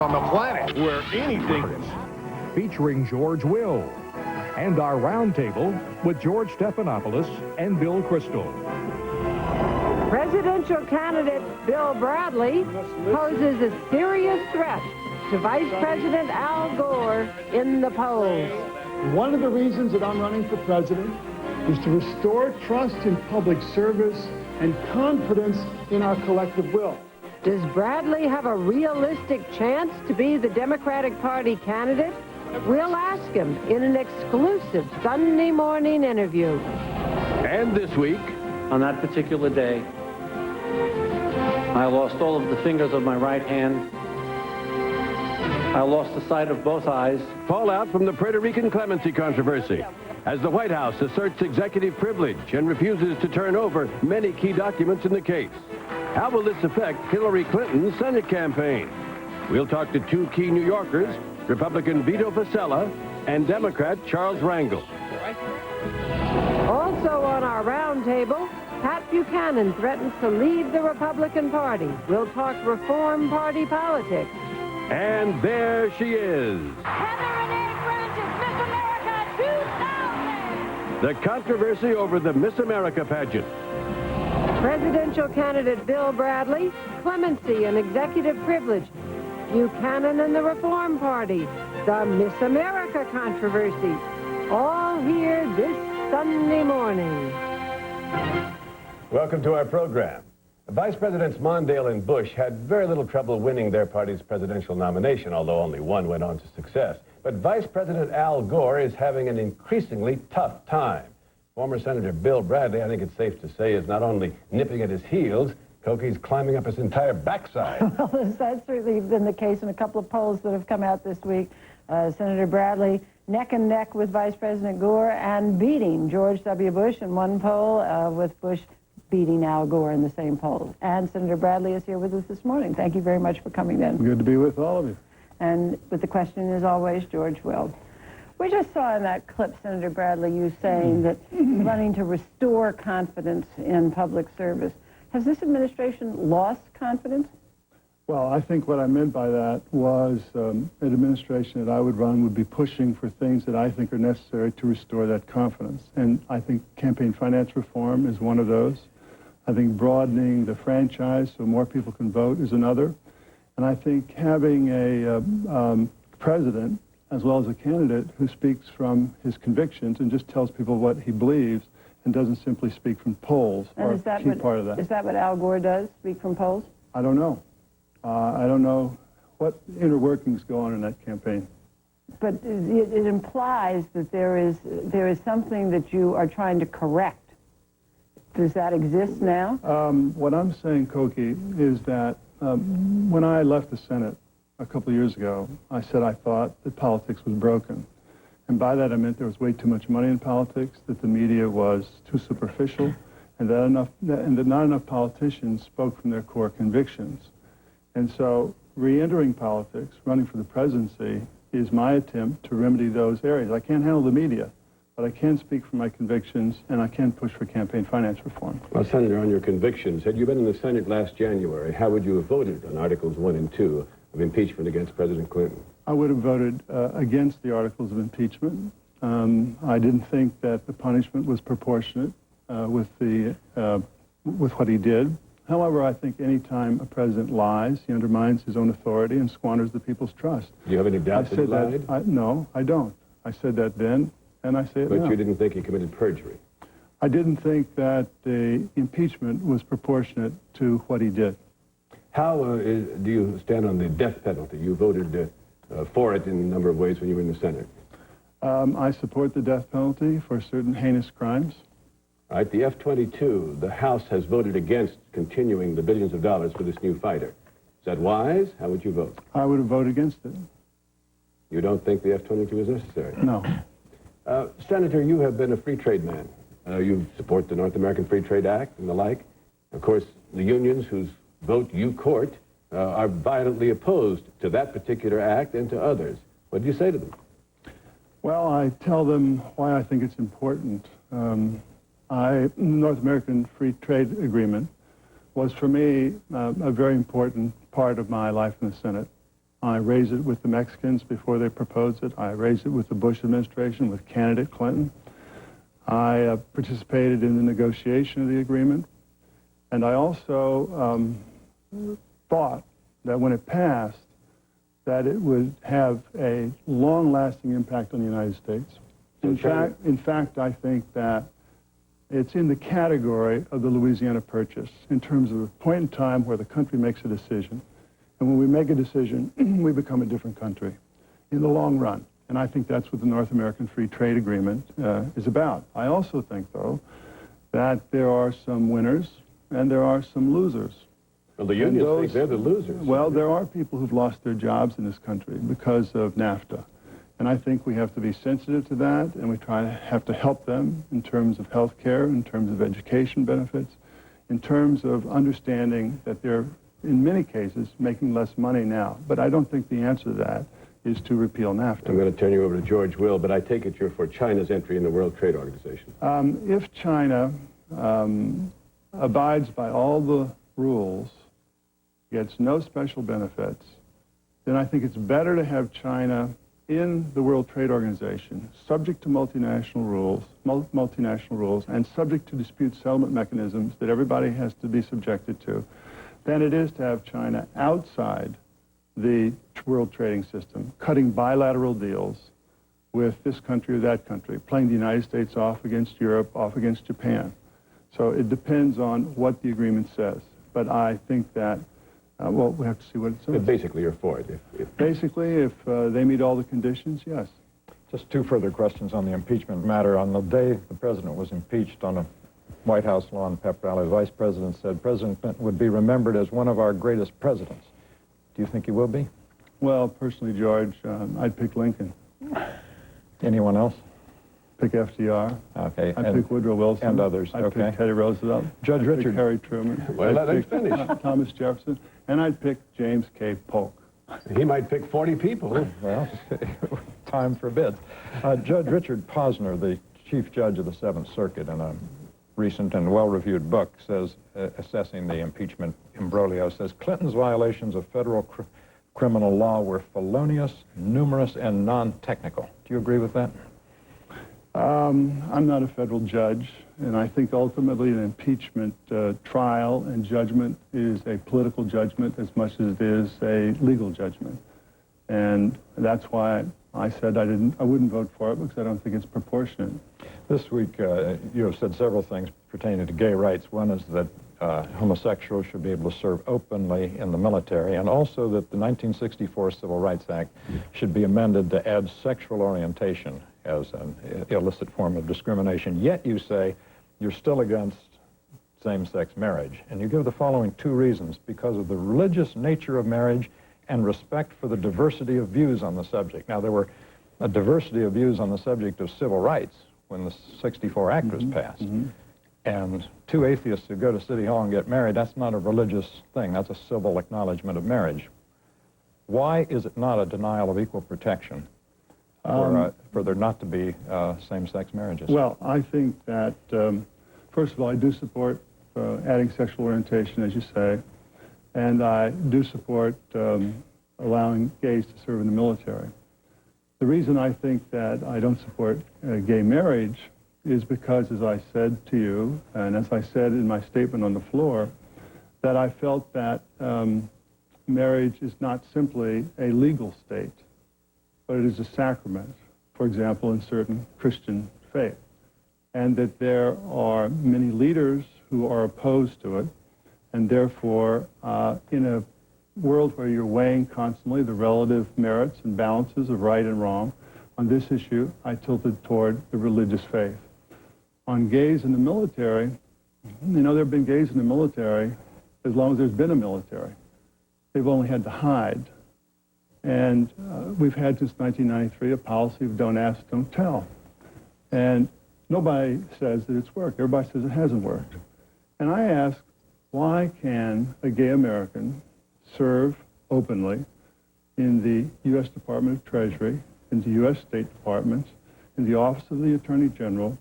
on the planet where anything is. Featuring George Will. And our roundtable with George Stephanopoulos and Bill Kristol. Presidential candidate Bill Bradley poses a serious threat to Vice President Al Gore in the polls. One of the reasons that I'm running for president is to restore trust in public service and confidence in our collective will. Does Bradley have a realistic chance to be the Democratic Party candidate? We'll ask him in an exclusive Sunday morning interview. And this week, on that particular day, I lost all of the fingers of my right hand. I lost the sight of both eyes. fallout from the Puerto Rican clemency controversy, as the White House asserts executive privilege and refuses to turn over many key documents in the case. How will this affect Hillary Clinton's Senate campaign? We'll talk to two key New Yorkers, Republican Vito Fossella and Democrat Charles Rangel. Also on our roundtable, Pat Buchanan threatens to leave the Republican Party. We'll talk Reform Party politics. And there she is. Heather Renee Francis, Miss America 2000! The controversy over the Miss America pageant. Presidential candidate Bill Bradley, clemency and executive privilege. Buchanan and the Reform Party, the Miss America controversy. All here this Sunday morning. Welcome to our program. Vice Presidents Mondale and Bush had very little trouble winning their party's presidential nomination, although only one went on to success. But Vice President Al Gore is having an increasingly tough time. Former Senator Bill Bradley, I think it's safe to say, is not only nipping at his heels, Coki's climbing up his entire backside. Well, that's certainly been the case in a couple of polls that have come out this week. Senator Bradley neck and neck with Vice President Gore and beating George W. Bush in one poll, with Bush beating Al Gore in the same poll. And Senator Bradley is here with us this morning. Thank you very much for coming in. Good to be with all of you. And with the question, as always, George Will. We just saw in that clip, Senator Bradley, you saying that running to restore confidence in public service. Has this administration lost confidence? Well, I think what I meant by that was an administration that I would run would be pushing for things that I think are necessary to restore that confidence. And I think campaign finance reform is one of those. I think broadening the franchise so more people can vote is another. And I think having a president, as well as a candidate, who speaks from his convictions and just tells people what he believes and doesn't simply speak from polls, are a key part of that. Is that what Al Gore does, speak from polls? I don't know. I don't know what inner workings go on in that campaign. But it implies that there is something that you are trying to correct. Does that exist now? What I'm saying, Cokie, is that when I left the Senate a couple of years ago, I said I thought that politics was broken. And by that I meant there was way too much money in politics, that the media was too superficial, and that not enough politicians spoke from their core convictions. And so re-entering politics, running for the presidency, is my attempt to remedy those areas. I can't handle the media, but I can speak from my convictions, and I can push for campaign finance reform. Well, Senator, on your convictions, had you been in the Senate last January, how would you have voted on Articles 1 and 2 of impeachment against President Clinton? I would have voted against the articles of impeachment. I didn't think that the punishment was proportionate with what he did. However, I think any time a president lies, he undermines his own authority and squanders the people's trust. Do you have any doubt that he lied? No, I don't. I said that then, and I say it now. But you didn't think he committed perjury? I didn't think that the impeachment was proportionate to what he did. How do you stand on the death penalty? You voted for it in a number of ways when you were in the Senate. I support the death penalty for certain heinous crimes. All right, the F-22, the House has voted against continuing the billions of dollars for this new fighter. Is that wise? How would you vote? I would have voted against it. You don't think the F-22 is necessary? No. Senator, you have been a free trade man. You support the North American Free Trade Act and the like. Of course, the unions whose vote you court are violently opposed to that particular act and to others. What do you say to them? Well, I tell them why I think it's important. The North American Free Trade Agreement was, for me, a very important part of my life in the Senate. I raised it with the Mexicans before they proposed it. I raised it with the Bush administration, with candidate Clinton. I participated in the negotiation of the agreement. And I also thought that when it passed, that it would have a long-lasting impact on the United States. In fact, I think that it's in the category of the Louisiana Purchase in terms of the point in time where the country makes a decision. And when we make a decision, we become a different country in the long run. And I think that's what the North American Free Trade Agreement is about. I also think, though, that there are some winners and there are some losers. Well, the unions think they're the losers. Well, there are people who've lost their jobs in this country because of NAFTA. And I think we have to be sensitive to that, and we have to help them in terms of health care, in terms of education benefits, in terms of understanding that they're, in many cases, making less money now. But I don't think the answer to that is to repeal NAFTA. I'm going to turn you over to George Will, but I take it you're for China's entry in the World Trade Organization. If China abides by all the rules, gets no special benefits, then I think it's better to have China in the World Trade Organization, subject to multinational rules, and subject to dispute settlement mechanisms that everybody has to be subjected to, than it is to have China outside the world trading system, cutting bilateral deals with this country or that country, playing the United States off against Europe, off against Japan. So it depends on what the agreement says. But I think that, well, we have to see what it says. Basically, you're for it. Basically, if they meet all the conditions, yes. Just two further questions on the impeachment matter. On the day the president was impeached on a White House lawn pep rally, the vice president said President Clinton would be remembered as one of our greatest presidents. Do you think he will be? Well, personally, George, I'd pick Lincoln. Anyone else? Pick FDR. Okay. I'd pick Woodrow Wilson. And others, I'd pick Teddy Roosevelt. Judge I'd Richard. pick Harry Truman. Well, let him pick finish. Thomas Jefferson. And I'd pick James K. Polk. He might pick 40 people. Well, time forbids. Judge Richard Posner, the Chief Judge of the Seventh Circuit, in a recent and well-reviewed book, says, assessing the impeachment imbroglio, says Clinton's violations of federal criminal law were felonious, numerous, and non-technical. Do you agree with that? I'm not a federal judge, and I think ultimately an impeachment trial and judgment is a political judgment as much as it is a legal judgment. And that's why I said I wouldn't vote for it, because I don't think it's proportionate. This week, you have said several things pertaining to gay rights. One is that homosexuals should be able to serve openly in the military, and also that the 1964 Civil Rights Act should be amended to add sexual orientation as an illicit form of discrimination. Yet you say you're still against same-sex marriage. And you give the following two reasons: because of the religious nature of marriage and respect for the diversity of views on the subject. Now, there were a diversity of views on the subject of civil rights when the 64 Act was passed. And two atheists who go to City Hall and get married, that's not a religious thing. That's a civil acknowledgement of marriage. Why is it not a denial of equal protection for there not to be same-sex marriages? Well, I think that, first of all, I do support adding sexual orientation, as you say, and I do support allowing gays to serve in the military. The reason I think that I don't support gay marriage is because, as I said to you, and as I said in my statement on the floor, that I felt that marriage is not simply a legal state, but it is a sacrament, for example, in certain Christian faith, and that there are many leaders who are opposed to it, and therefore, in a world where you're weighing constantly the relative merits and balances of right and wrong, on this issue, I tilted toward the religious faith. On gays in the military, you know, there have been gays in the military as long as there's been a military. They've only had to hide. And we've had since 1993 a policy of don't ask, don't tell. And nobody says that it's worked. Everybody says it hasn't worked. And I ask, why can a gay American serve openly in the U.S. Department of Treasury, in the U.S. State Department, in the Office of the Attorney General,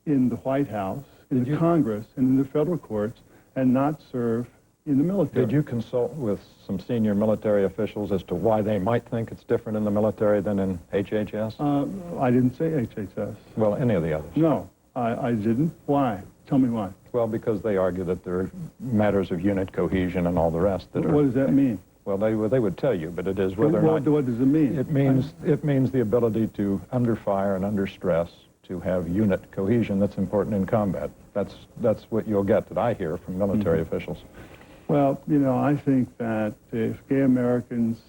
in the White House, in the Congress, and in the federal courts, and not serve in the military. Did you consult with some senior military officials as to why they might think it's different in the military than in HHS? I didn't say HHS. Well, any of the others? No, I didn't. Why? Tell me why. Well, because they argue that there are matters of unit cohesion and all the rest that are... What does that mean? Well, they would tell you, but it is whether or not... What does it mean? It means the ability to, under fire and under stress, to have unit cohesion that's important in combat. That's what you'll get that I hear from military officials. Well, you know, I think that if gay Americans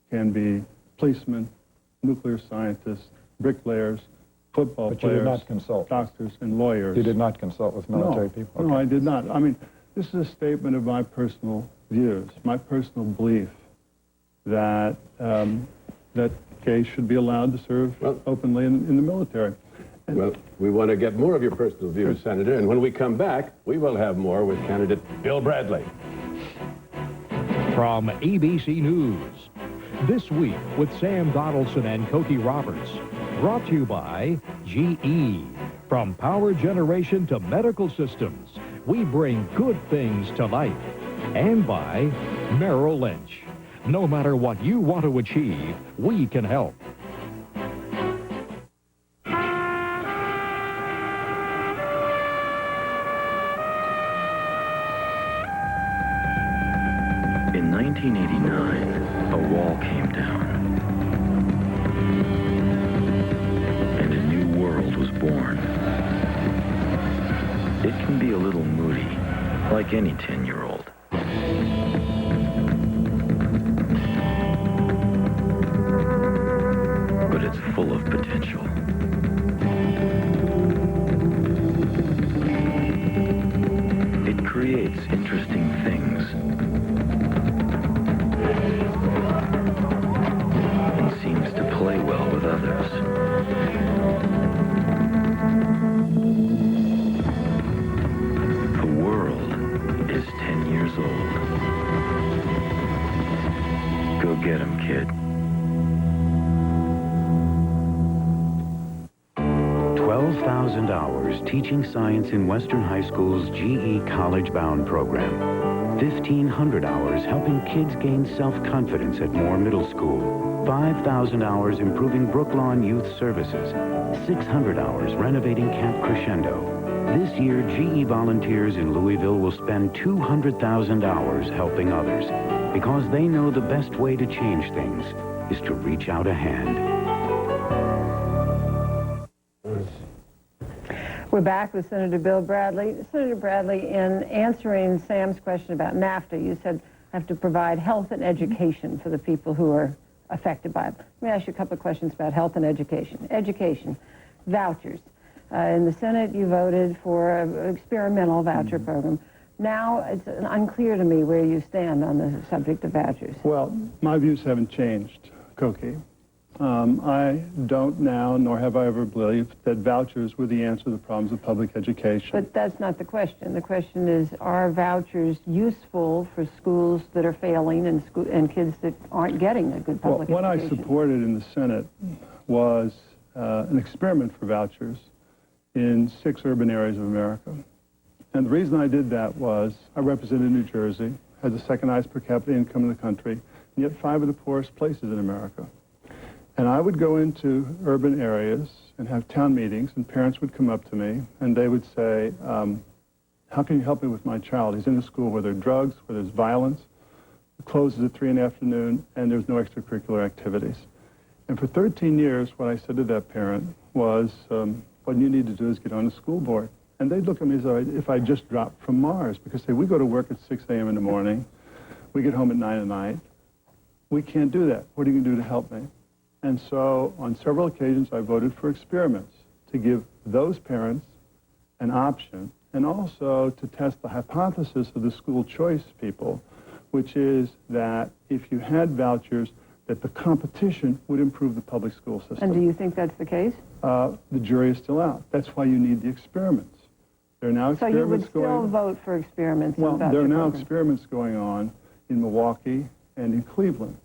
can be policemen, nuclear scientists, bricklayers, football But you players, did not consult. doctors, and lawyers... You did not consult with military people? No, Okay. I did not. I mean, this is a statement of my personal views, my personal belief that that gays should be allowed to serve openly in the military. Well, we want to get more of your personal views, Senator, and when we come back, we will have more with candidate Bill Bradley. From ABC News, This Week with Sam Donaldson and Cokie Roberts. Brought to you by GE. From power generation to medical systems, we bring good things to life. And by Merrill Lynch. No matter what you want to achieve, we can help. In 1989, a wall came down, and a new world was born. It can be a little moody, like any 10-year-old. But it's full of potential. It creates interesting things. And seems to play well with others. The world is 10 years old. Go get 'em, kid. 12,000 hours teaching science in Western High School's GE College Bound program. 1,500 hours helping kids gain self-confidence at Moore Middle School. 5,000 hours improving Brooklawn Youth Services. 600 hours renovating Camp Crescendo. This year, GE volunteers in Louisville will spend 200,000 hours helping others because they know the best way to change things is to reach out a hand. We're back with Senator Bill Bradley. Senator Bradley, in answering Sam's question about NAFTA, you said have to provide health and education for the people who are affected by it. Let me ask you a couple of questions about health and education. Education, vouchers. In the Senate, you voted for an experimental voucher program. Now, it's unclear to me where you stand on the subject of vouchers. Well, my views haven't changed, Cokie. I don't now, nor have I ever believed, that vouchers were the answer to the problems of public education. But that's not the question. The question is, are vouchers useful for schools that are failing and kids that aren't getting a good public What I education? supported in the Senate was an experiment for vouchers in 6 urban areas of America. And the reason I did that was I represented New Jersey, had the second highest per capita income in the country, and yet 5 of the poorest places in America. And I would go into urban areas and have town meetings, and parents would come up to me, and they would say, how can you help me with my child? He's in a school where there are drugs, where there's violence, it closes at 3 in the afternoon, and there's no extracurricular activities. And for 13 years, what I said to that parent was, what you need to do is get on the school board. And they'd look at me as if I just dropped from Mars, because we go to work at 6 a.m. in the morning, we get home at 9 at night. We can't do that. What are you going to do to help me? And so on several occasions, I voted for experiments to give those parents an option and also to test the hypothesis of the school choice people, which is that if you had vouchers, that the competition would improve the public school system. And do you think that's the case? The jury is still out. That's why you need the experiments. There are now So you would experiments going on. still vote for experiments? Well, on voucher there are now programs? experiments going on in Milwaukee and in Cleveland.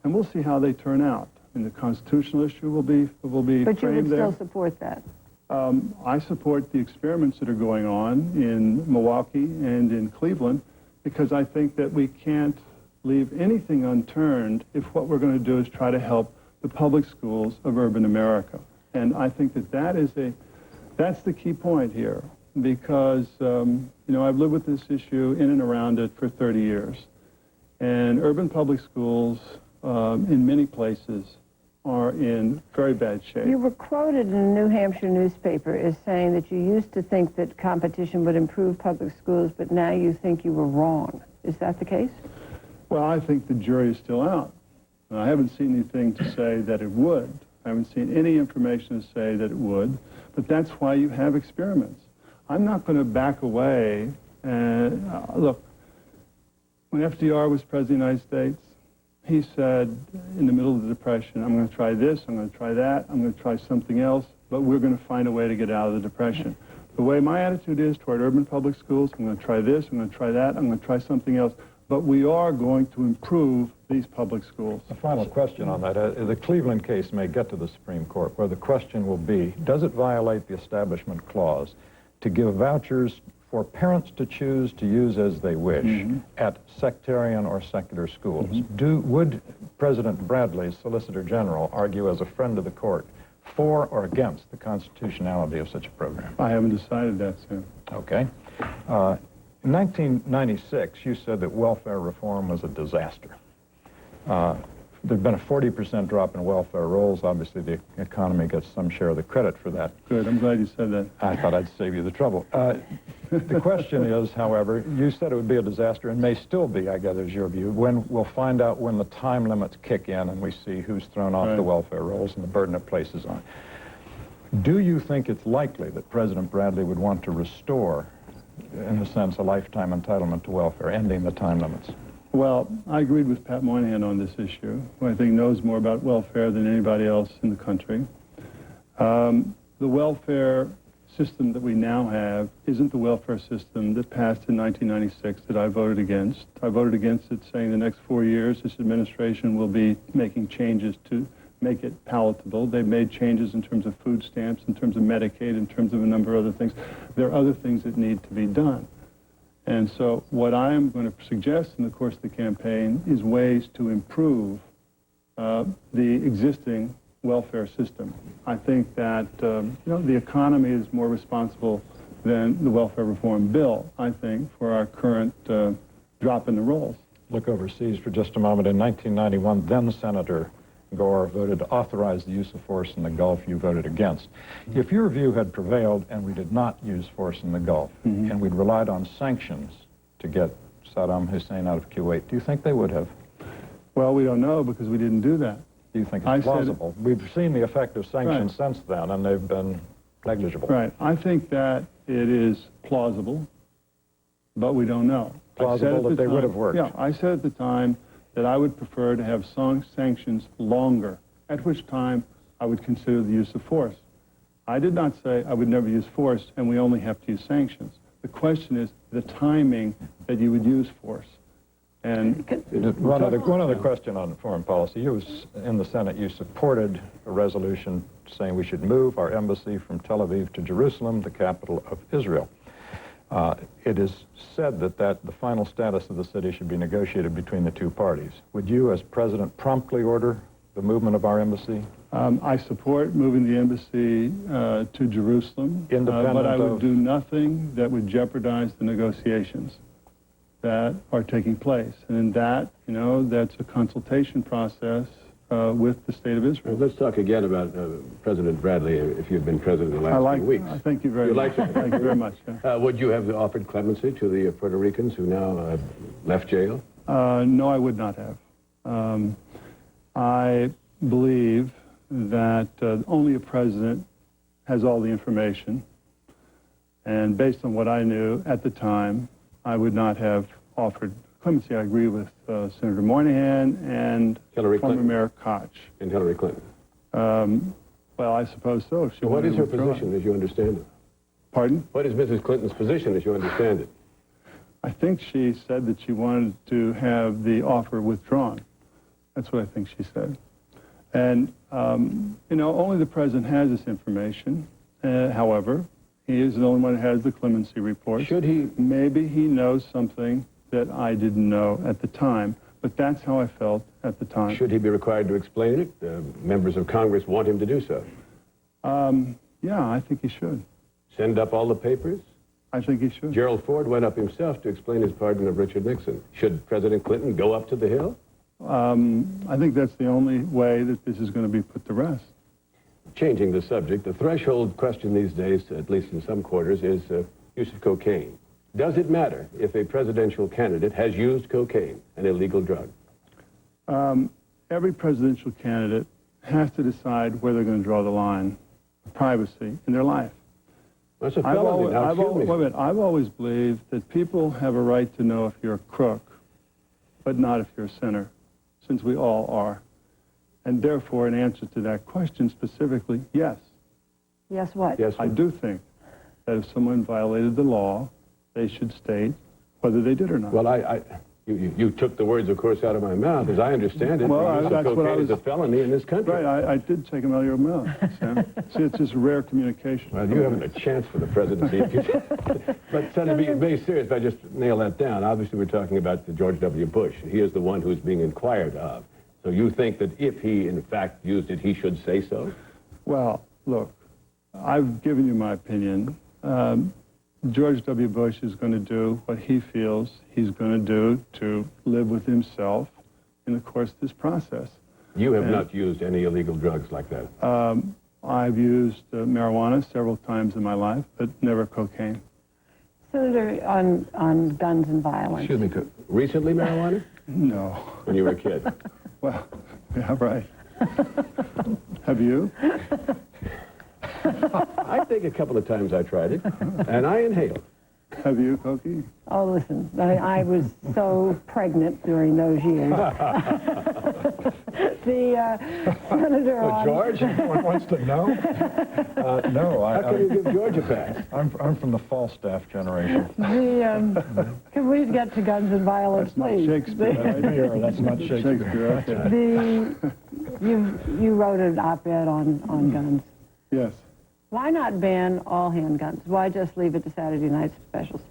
And we'll see how they turn out. And the constitutional issue will be But you would framed there. still support that? I support the experiments that are going on in Milwaukee and in Cleveland because I think that we can't leave anything unturned if what we're going to do is try to help the public schools of urban America. And I think that that's the key point here, because, you know, I've lived with this issue in and around it for 30 years. And urban public schools in many places are in very bad shape. You were quoted in a New Hampshire newspaper as saying that you used to think that competition would improve public schools, but now you think you were wrong. Is that the case? Well, I think the jury is still out. I haven't seen anything to say that it would. I haven't seen any information to say that it would, but that's why you have experiments. I'm not going to back away. Look, when FDR was President of the United States, he said in the middle of the Depression, I'm going to try this, I'm going to try that, I'm going to try something else, but we're going to find a way to get out of the Depression. The way my attitude is toward urban public schools, I'm going to try this, I'm going to try that, I'm going to try something else, but we are going to improve these public schools. A final question on that. The Cleveland case may get to the Supreme Court, where the question will be, does it violate the Establishment Clause to give vouchers for parents to choose to use as they wish at sectarian or secular schools? Would President Bradley, Solicitor General, argue as a friend of the court for or against the constitutionality of such a program? I haven't decided that, Sam. Okay. In 1996, you said that welfare reform was a disaster. There'd been a 40% drop in welfare rolls. Obviously, the economy gets some share of the credit for that. Good. I'm glad you said that. I thought I'd save you the trouble. The question is, however, you said it would be a disaster, and may still be, I gather, is your view. When we'll find out when the time limits kick in and we see who's thrown off the welfare rolls and the burden it places on. Do you think it's likely that President Bradley would want to restore, in a sense, a lifetime entitlement to welfare, ending the time limits? Well, I agreed with Pat Moynihan on this issue, who I think knows more about welfare than anybody else in the country. The welfare system that we now have isn't the welfare system that passed in 1996 that I voted against. I voted against it, saying the next 4 years this administration will be making changes to make it palatable. They've made changes in terms of food stamps, in terms of Medicaid, in terms of a number of other things. There are other things that need to be done. And so what I am going to suggest in the course of the campaign is ways to improve the existing welfare system. I think that you know, the economy is more responsible than the welfare reform bill, I think, for our current drop in the rolls. Look overseas for just a moment. In 1991, then Senator Gore voted to authorize the use of force in the Gulf. You voted against. If your view had prevailed and we did not use force in the Gulf, and we'd relied on sanctions to get Saddam Hussein out of Kuwait, do you think they would have? Well, we don't know because we didn't do that. Do you think it's plausible? We've seen the effect of sanctions since then, and they've been negligible. Right. I think that it is plausible, but we don't know. Plausible that they would have worked. Yeah, I said at the time that I would prefer to have sanctions longer, at which time I would consider the use of force. I did not say I would never use force and we only have to use sanctions. The question is the timing that you would use force. And one other question on foreign policy. You was in the Senate, you supported a resolution saying we should move our embassy from Tel Aviv to Jerusalem, the capital of Israel. It is said that the final status of the city should be negotiated between the two parties. Would you, as president, promptly order the movement of our embassy? I support moving the embassy to Jerusalem, but I would do nothing that would jeopardize the negotiations that are taking place. And in that, you know, that's a consultation process with the state of Israel. Well, let's talk again about President Bradley, if you've been president the last few weeks. Thank you very much. Thank you very much. Yeah. Would you have offered clemency to the Puerto Ricans who now left jail? No, I would not have. I believe that only a president has all the information. And based on what I knew at the time, I would not have offered clemency. I agree with Senator Moynihan and former Mayor Koch. And Hillary Clinton? Well, I suppose so. So what is her position as you understand it? Pardon? What is Mrs. Clinton's position as you understand it? I think she said that she wanted to have the offer withdrawn. That's what I think she said. And, you know, only the president has this information. However, he is the only one who has the clemency report. Should he? Maybe he knows something that I didn't know at the time. But that's how I felt at the time. Should he be required to explain it? Members of Congress want him to do so. Yeah, I think he should. Send up all the papers? I think he should. Gerald Ford went up himself to explain his pardon of Richard Nixon. Should President Clinton go up to the Hill? I think that's the only way that this is going to be put to rest. Changing the subject, the threshold question these days, at least in some quarters, is use of cocaine. Does it matter if a presidential candidate has used cocaine, an illegal drug? Every presidential candidate has to decide where they're going to draw the line of privacy in their life. That's a felony. Now, excuse me. Wait a minute. I've always believed that people have a right to know if you're a crook, but not if you're a sinner, since we all are. And therefore, in answer to that question specifically, yes. Yes, what? Yes, I do think that if someone violated the law, they should state whether they did or not. Well, you took the words, of course, out of my mouth. As I understand it, Well, use of that's what cocaine I was- is a felony in this country. Right, I did take them out of your mouth, Sam. See, it's just rare communication. Well, you haven't a chance for the presidency. But, Senator, be serious if I just nail that down. Obviously, we're talking about George W. Bush. He is the one who's being inquired of. So you think that if he, in fact, used it, he should say so? Well, look, I've given you my opinion. George W. Bush is going to do what he feels he's going to do to live with himself in the course of this process. You have not used any illegal drugs like that? I've used marijuana several times in my life, but never cocaine. Senator, on guns and violence. Excuse me, recently marijuana? No. When you were a kid? Well, yeah, right. Have you? I think a couple of times I tried it, and I inhaled. Have you, Cokie? Oh, listen, I was so pregnant during those years. Senator on... George wants to know? No, How can you give George a pass? I'm from the Falstaff generation. Can we get to guns and violence, That's not please? Shakespeare. That's not Shakespeare. You wrote an op-ed on guns. Yes. Why not ban all handguns? Why just leave it to Saturday night specials?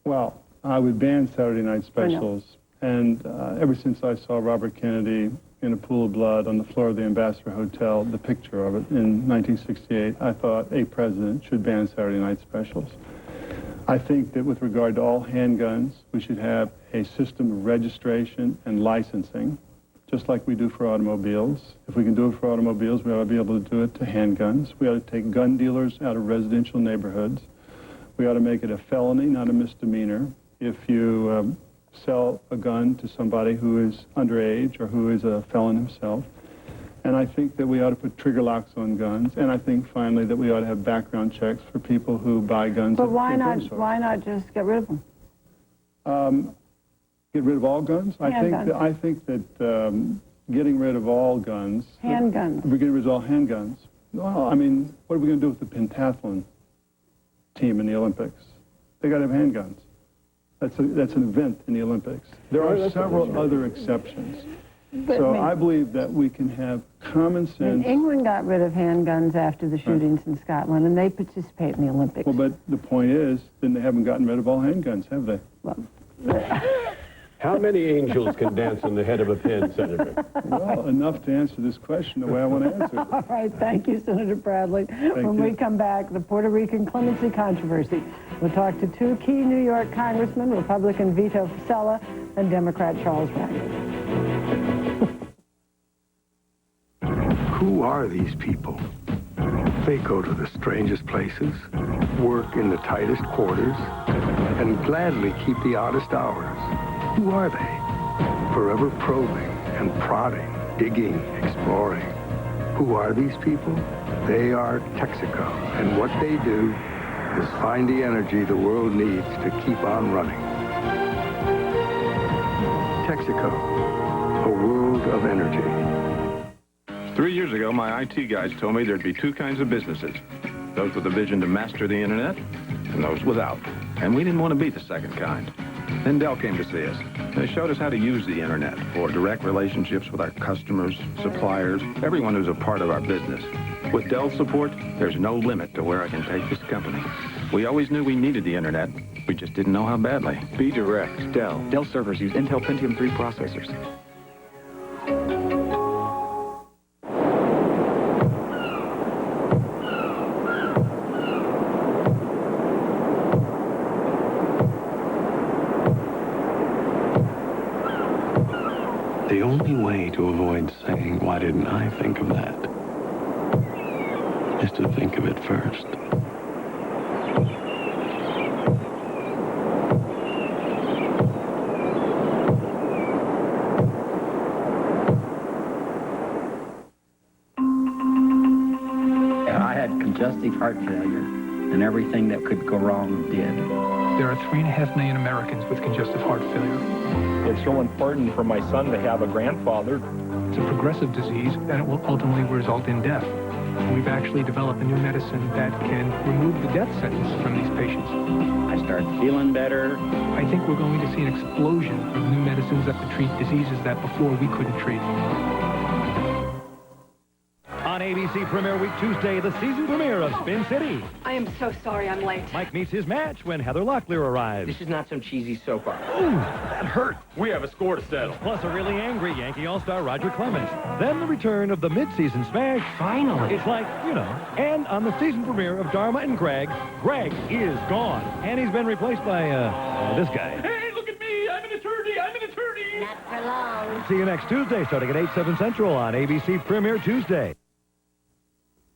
Well, I would ban Saturday night specials. And ever since I saw Robert Kennedy in a pool of blood on the floor of the Ambassador Hotel, the picture of it in 1968, I thought a president should ban Saturday night specials. I think that with regard to all handguns, we should have a system of registration and licensing, just like we do for automobiles. If we can do it for automobiles, we ought to be able to do it to handguns. We ought to take gun dealers out of residential neighborhoods. We ought to make it a felony, not a misdemeanor. If you sell a gun to somebody who is underage or who is a felon himself. And I think that we ought to put trigger locks on guns. And I think, finally, that we ought to have background checks for people who buy guns. But why not just get rid of them? Get rid of all guns? Handguns. I think that getting rid of all guns... Handguns. We're getting rid of all handguns. Well, I mean, what are we going to do with the pentathlon team in the Olympics? They got to have handguns. That's an event in the Olympics. There are several other exceptions. So I believe that we can have common sense... England got rid of handguns after the shootings in Scotland, and they participate in the Olympics. Well, but the point is, then they haven't gotten rid of all handguns, have they? Well, How many angels can dance on the head of a pin, Senator? Well, enough to answer this question the way I want to answer it. all right, thank you, Senator Bradley. When we come back, the Puerto Rican clemency controversy. We'll talk to two key New York congressmen, Republican Vito Fossella and Democrat Charles Rangel. Who are these people? They go to the strangest places, work in the tightest quarters, and gladly keep the oddest hours. Who are they? Forever probing and prodding, digging, exploring. Who are these people? They are Texaco, and what they do is find the energy the world needs to keep on running. Texaco, a world of energy. 3 years ago, my IT guys told me there'd be two kinds of businesses. Those with a vision to master the internet, and those without. And we didn't want to be the second kind. Then Dell came to see us. They showed us how to use the internet for direct relationships with our customers, suppliers, everyone who's a part of our business. With Dell's support, there's no limit to where I can take this company. We always knew we needed the internet. We just didn't know how badly. Be direct. Dell. Dell servers use Intel Pentium 3 processors. The only way to avoid saying, why didn't I think of that, is to think of it first. I had congestive heart failure, and everything that could go wrong did. There are 3.5 million Americans with congestive heart failure. It's so important for my son to have a grandfather. It's a progressive disease, and it will ultimately result in death. We've actually developed a new medicine that can remove the death sentence from these patients. I started feeling better. I think we're going to see an explosion of new medicines that could treat diseases that before we couldn't treat. On ABC Premiere Week Tuesday, the season premiere of Spin City. I am so sorry I'm late. Mike meets his match when Heather Locklear arrives. This is not some cheesy soap opera. Ooh, that hurt. We have a score to settle. Plus a really angry Yankee All-Star Roger Clemens. Then the return of the mid-season smash. Finally. It's like, you know. And on the season premiere of Dharma and Greg, Greg is gone. And he's been replaced by, this guy. Hey, look at me! I'm an attorney! I'm an attorney! Not for long. See you next Tuesday, starting at 8, 7 Central on ABC Premiere Tuesday.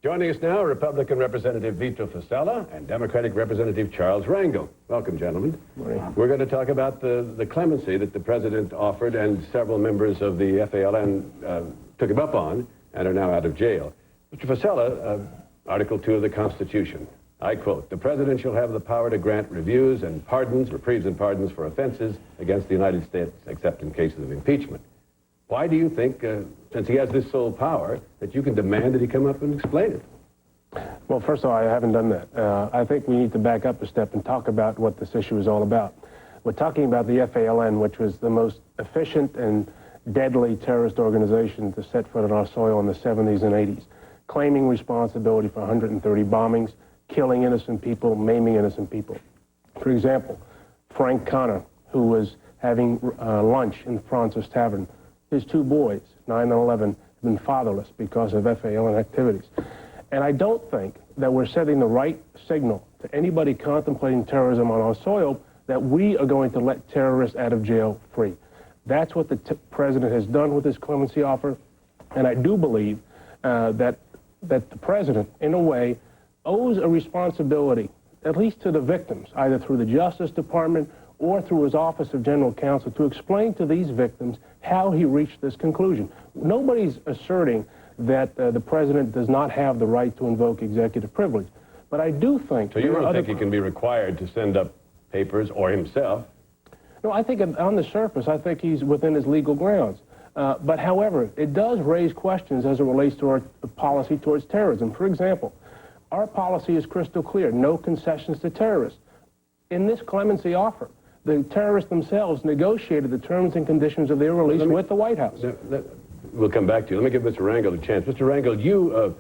Joining us now, Republican Representative Vito Fossella and Democratic Representative Charles Rangel. Welcome, gentlemen. Morning. We're going to talk about the clemency that the president offered and several members of the FALN took him up on and are now out of jail. Mr. Fossella, Article 2 of the Constitution. I quote, "The president shall have the power to grant reviews and pardons, reprieves and pardons for offenses against the United States, except in cases of impeachment." Why do you think, since he has this sole power, that you can demand that he come up and explain it? Well, first of all, I haven't done that. I think we need to back up a step and talk about what this issue is all about. We're talking about the FALN, which was the most efficient and deadly terrorist organization to set foot on our soil in the 70s and 80s, claiming responsibility for 130 bombings, killing innocent people, maiming innocent people. For example, Frank Connor, who was having lunch in Francis Tavern, his two boys, 9 and 11, have been fatherless because of FALN activities. And I don't think that we're setting the right signal to anybody contemplating terrorism on our soil that we are going to let terrorists out of jail free. That's what the president has done with his clemency offer. And I do believe that the president, in a way, owes a responsibility, at least to the victims, either through the Justice Department or through his Office of General Counsel, to explain to these victims how he reached this conclusion. Nobody's asserting that the president does not have the right to invoke executive privilege. But I do think... So you don't think he can be required to send up papers or himself? No, I think on the surface, I think he's within his legal grounds. But however, it does raise questions as it relates to our policy towards terrorism. For example, our policy is crystal clear, no concessions to terrorists. In this clemency offer, the terrorists themselves negotiated the terms and conditions of their release with the White House. We'll come back to you. Let me give Mr. Rangel a chance. Mr. Rangel, you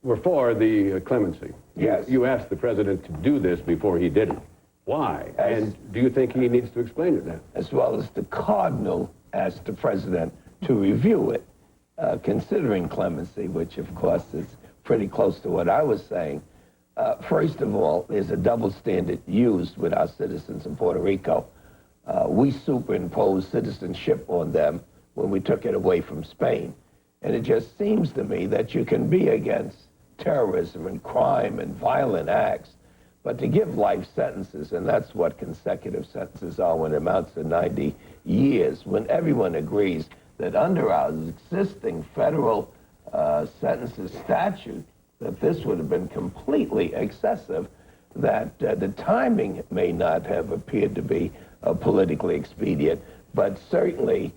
were for the clemency. Yes. You asked the president to do this before he did it. Why? And do you think he needs to explain it now? As well as the Cardinal asked the president to review it, considering clemency, which of course is pretty close to what I was saying. First of all, there's a double standard used with our citizens in Puerto Rico. We superimposed citizenship on them when we took it away from Spain. And it just seems to me that you can be against terrorism and crime and violent acts, but to give life sentences, and that's what consecutive sentences are when it amounts to 90 years, when everyone agrees that under our existing federal sentences statute, that this would have been completely excessive, that the timing may not have appeared to be politically expedient, but certainly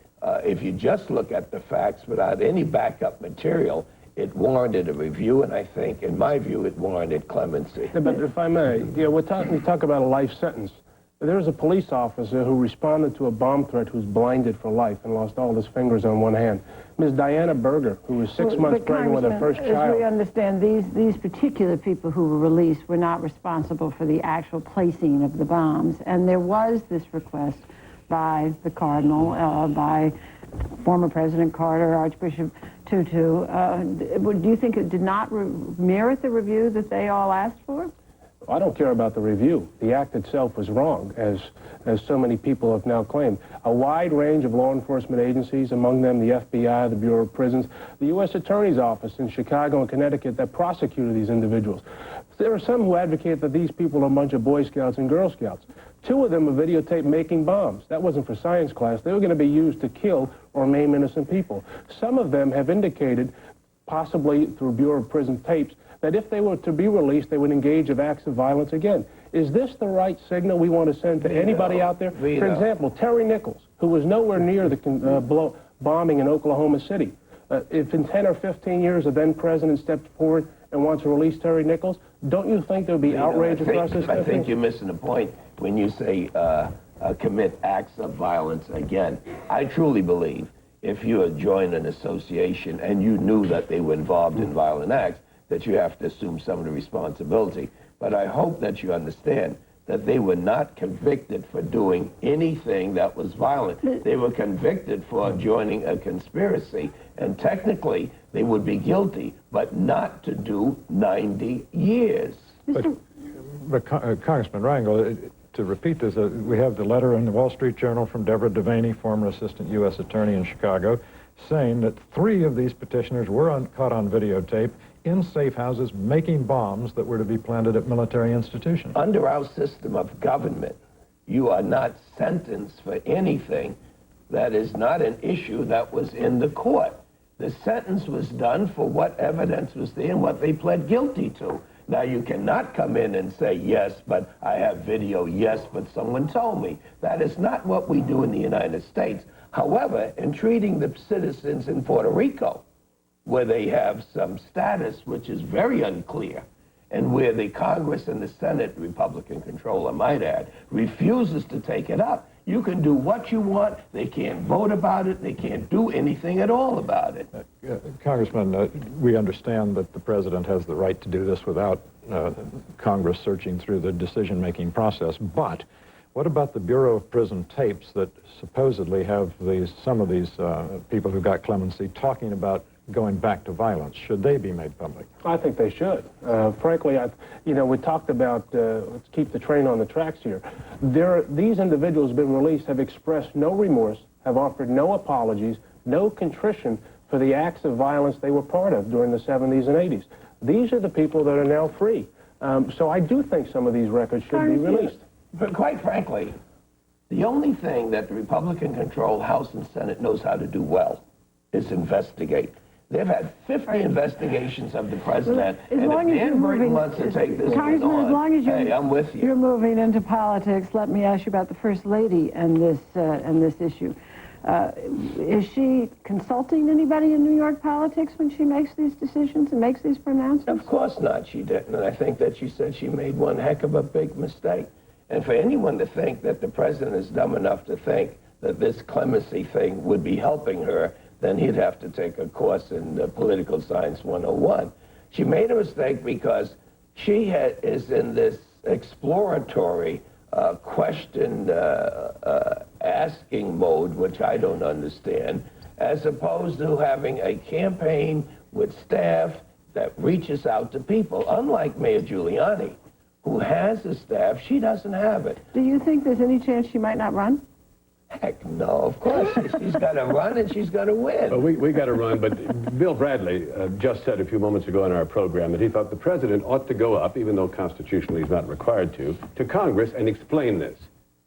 if you just look at the facts without any backup material, it warranted a review, and I think, in my view, it warranted clemency. Yeah, but if I may, we talk about a life sentence. There was a police officer who responded to a bomb threat who's blinded for life and lost all his fingers on one hand. Ms. Diana Berger, who was 6 months pregnant with her first As child. we understand, these particular people who were released were not responsible for the actual placing of the bombs. And there was this request by the Cardinal, by former President Carter, Archbishop Tutu. Do you think it did not merit the review that they all asked for? I don't care about the review. The act itself was wrong, as so many people have now claimed. A wide range of law enforcement agencies, among them the FBI, the Bureau of Prisons, the U.S. Attorney's Office in Chicago and Connecticut that prosecuted these individuals. There are some who advocate that these people are a bunch of Boy Scouts and Girl Scouts. 2 of them were videotaped making bombs. That wasn't for science class. They were going to be used to kill or maim innocent people. Some of them have indicated, possibly through Bureau of Prison tapes, that if they were to be released, they would engage in acts of violence again. Is this the right signal we want to send to anybody out there? For example, Terry Nichols, who was nowhere near the bombing in Oklahoma City. If in 10 or 15 years the then president stepped forward and wants to release Terry Nichols, don't you think there would be outrage across this country? I think you're missing the point when you say commit acts of violence again. I truly believe if you had joined an association and you knew that they were involved in violent acts, that you have to assume some of the responsibility. But I hope that you understand that they were not convicted for doing anything that was violent. They were convicted for joining a conspiracy, and technically they would be guilty, but not to do 90 years. But Congressman Rangel, to repeat this, we have the letter in the Wall Street Journal from Deborah Devaney, former assistant U.S. attorney in Chicago, saying that 3 of these petitioners were caught on videotape in safe houses making bombs that were to be planted at military institutions. Under our system of government, you are not sentenced for anything that is not an issue that was in the court. The sentence was done for what evidence was there and what they pled guilty to. Now, you cannot come in and say, yes, but I have video, yes, but someone told me. That is not what we do in the United States. However, in treating the citizens in Puerto Rico, where they have some status which is very unclear, and where the Congress and the Senate, Republican control, I might add, refuses to take it up. You can do what you want. They can't vote about it. They can't do anything at all about it. Congressman, we understand that the president has the right to do this without Congress searching through the decision-making process, but what about the Bureau of Prison tapes that supposedly have some of these people who got clemency talking about going back to violence? Should they be made public? I think they should. Frankly, we talked about, let's keep the train on the tracks here. These individuals who have been released have expressed no remorse, have offered no apologies, no contrition for the acts of violence they were part of during the 70s and 80s. These are the people that are now free. So I do think some of these records should be released. But quite frankly, the only thing that the Republican-controlled House and Senate knows how to do well is investigate. They've had 50 investigations of the president, and if Dan Burton wants to take this one on, as long as hey, I'm with you. You're moving into politics, let me ask you about the First Lady and this issue. Is she consulting anybody in New York politics when she makes these decisions and makes these pronouncements? Of course not, she didn't, and I think that she said she made one heck of a big mistake. And for anyone to think that the president is dumb enough to think that this clemency thing would be helping her, then he'd have to take a course in Political Science 101. She made a mistake because she is in this exploratory question asking mode, which I don't understand, as opposed to having a campaign with staff that reaches out to people. Unlike Mayor Giuliani, who has a staff, she doesn't have it. Do you think there's any chance she might not run? Heck no, of course. She's got to run and she's got to win. Well, we got to run, but Bill Bradley just said a few moments ago in our program that he thought the president ought to go up, even though constitutionally he's not required to Congress and explain this.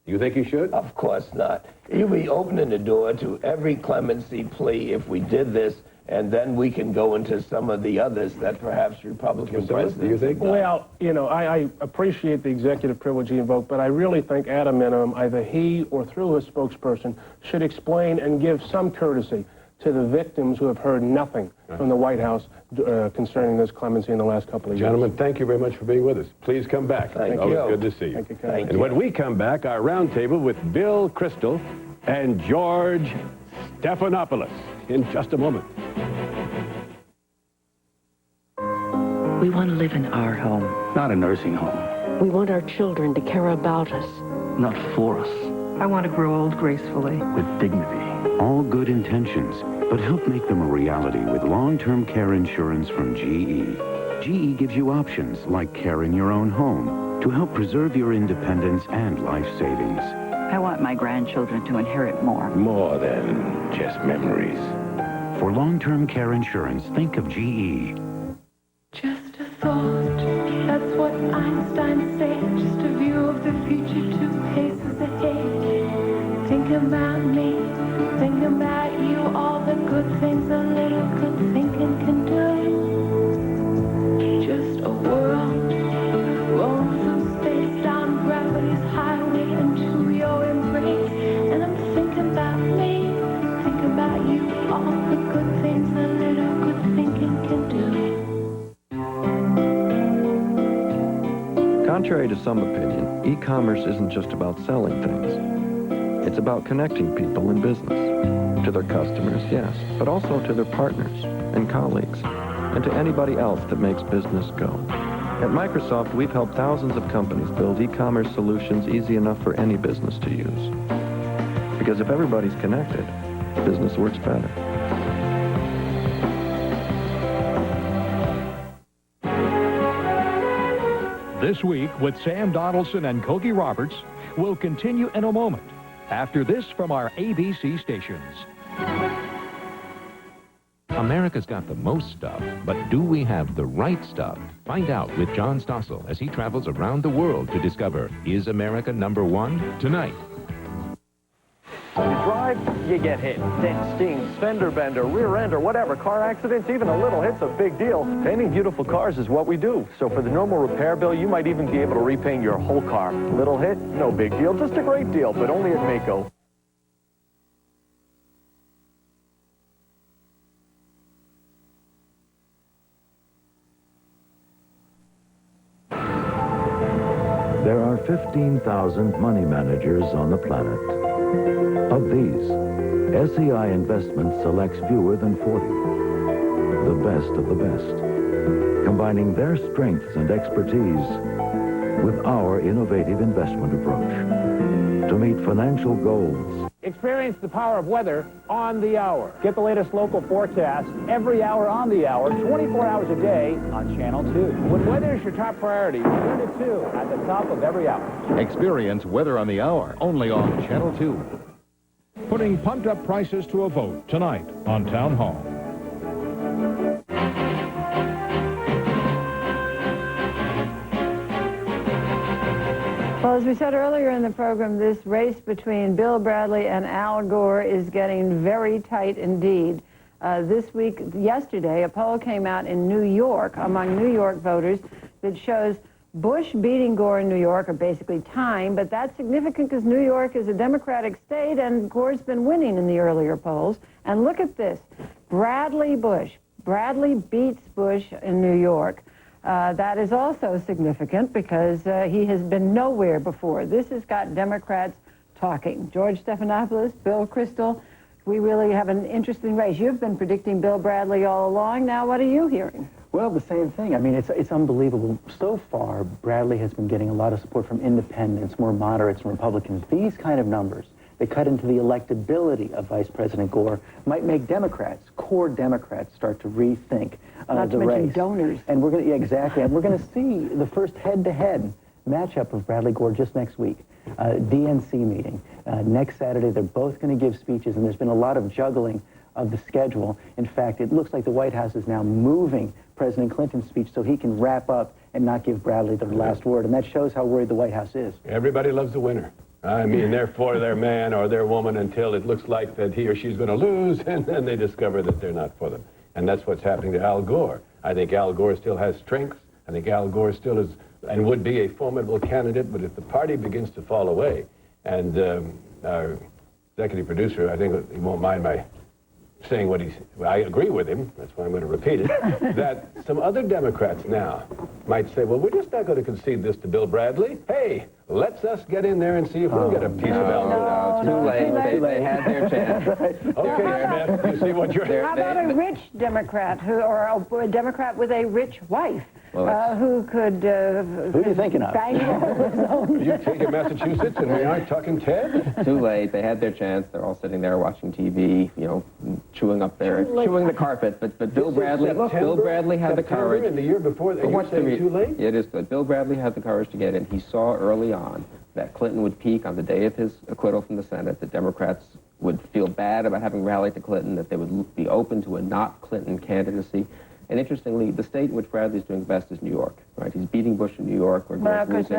Do you think he should? Of course not. You'd be opening the door to every clemency plea if we did this, and then we can go into some of the others that perhaps Republican presidents... Do you think? Well, I appreciate the executive privilege he invoked, but I really think at a minimum, either he or through his spokesperson should explain and give some courtesy to the victims who have heard nothing from the White House concerning this clemency in the last couple of years. Gentlemen, thank you very much for being with us. Please come back. Thank Always you. good to see you. Thank you, Ken. And when we come back, our roundtable with Bill Kristol and George Stephanopoulos in just a moment. We want to live in our home, not a nursing home. We want our children to care about us, not for us. I want to grow old gracefully. With dignity. All good intentions, but help make them a reality with long-term care insurance from GE. GE gives you options like care in your own home to help preserve your independence and life savings. I want my grandchildren to inherit more. More than just memories. For long-term care insurance, think of GE. Just a thought, that's what Einstein said. Just a view of the future, 2 paces ahead. Think about me, think about you, all the good things a little good thinking can do. Just a world, rolling through space, down gravity's highway into your embrace. And I'm thinking about me, think about you, all the good things a little good thinking can do. Contrary to some opinion, e-commerce isn't just about selling things. It's about connecting people in business. To their customers, yes, but also to their partners and colleagues, and to anybody else that makes business go. At Microsoft, we've helped thousands of companies build e-commerce solutions easy enough for any business to use. Because if everybody's connected, business works better. This week with Sam Donaldson and Cokie Roberts will continue in a moment after this from our ABC stations. America's got the most stuff, but do we have the right stuff? Find out with John Stossel as he travels around the world to discover, is America #1? Tonight. You drive, you get hit. Dent, stings, fender bender, rear end, or whatever. Car accidents, even a little hit's a big deal. Painting beautiful cars is what we do. So for the normal repair bill, you might even be able to repaint your whole car. Little hit, no big deal, just a great deal, but only at Maaco. There are 15,000 money managers on the planet. Of these, SEI Investments selects fewer than 40. The best of the best, combining their strengths and expertise with our innovative investment approach to meet financial goals. Experience the power of weather on the hour. Get the latest local forecast every hour on the hour, 24 hours a day on Channel 2. When weather is your top priority, tune to 2 at the top of every hour. Experience Weather on the Hour only on Channel 2. Putting pumped-up prices to a vote tonight on Town Hall. Well, as we said earlier in the program, this race between Bill Bradley and Al Gore is getting very tight indeed. Yesterday, a poll came out in New York among New York voters that shows Bush beating Gore in New York are basically tying, but that's significant because New York is a Democratic state and Gore's been winning in the earlier polls. And look at this, Bradley beats Bush in New York. That is also significant because he has been nowhere before. This has got Democrats talking. George Stephanopoulos, Bill Kristol, we really have an interesting race. You've been predicting Bill Bradley all along. Now, what are you hearing? Well, the same thing. I mean, it's unbelievable. So far, Bradley has been getting a lot of support from independents, more moderates, and Republicans. These kind of numbers, they cut into the electability of Vice President Gore, might make Democrats, core Democrats, start to rethink Not to the mention race. donors. And we're going to, exactly, and we're going to see the first head-to-head matchup of Bradley Gore just next week. DNC meeting. Next Saturday, they're both going to give speeches, and there's been a lot of juggling of the schedule. In fact, it looks like the White House is now moving President Clinton's speech so he can wrap up and not give Bradley the last word, and that shows how worried the White House is. Everybody loves a winner. I mean, they're for their man or their woman until it looks like that he or she's going to lose, and then they discover that they're not for them. And that's what's happening to Al Gore. I think Al Gore still has strengths. I think Al Gore still is and would be a formidable candidate, but if the party begins to fall away, and our executive producer, I think he won't mind my saying what I agree with him, that's why I'm going to repeat it, that some other Democrats now might say, well, we're just not going to concede this to Bill Bradley. Hey, let's us get in there and see if we can get a piece of Al Gore. Too late. They had their chance. Okay, Smith, you see what you're... How about a rich Democrat or a Democrat with a rich wife who could... who are you thinking of? You take in Massachusetts and we aren't talking Ted? Too late. They had their chance. They're all sitting there watching TV, you know, chewing the carpet. But Bill Bradley had the courage. And the year before, you're saying too late? It is good. Bill Bradley had the courage to get in. He saw early on that Clinton would peak on the day of his acquittal from the Senate, that Democrats would feel bad about having rallied to Clinton, that they would be open to a not Clinton candidacy. And interestingly, the state in which Bradley's doing best is New York, right? He's beating Bush in New York. Well, of course,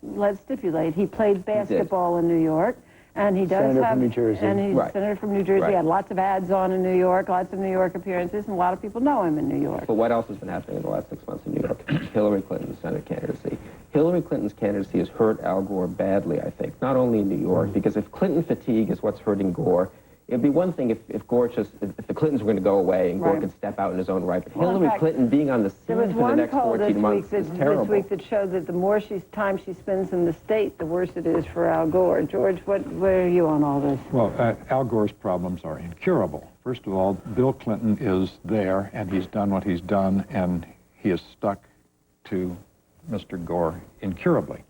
let's stipulate. He played basketball in New York, and he does Senator have... from New Jersey. And he's Senator from New Jersey. He had lots of ads on in New York, lots of New York appearances, and a lot of people know him in New York. But what else has been happening in the last 6 months in New York? Hillary Clinton's Senate candidacy. Hillary Clinton's candidacy has hurt Al Gore badly, I think, not only in New York, because if Clinton fatigue is what's hurting Gore, it'd be one thing if Gore just, if the Clintons were going to go away and Gore could step out in his own right. But Hillary Clinton being on the scene for the next 14 months is terrible. This week that showed that the more time she spends in the state, the worse it is for Al Gore. George, where are you on all this? Well, Al Gore's problems are incurable. First of all, Bill Clinton is there, and he's done what he's done, and he is stuck to Mr. Gore incurably.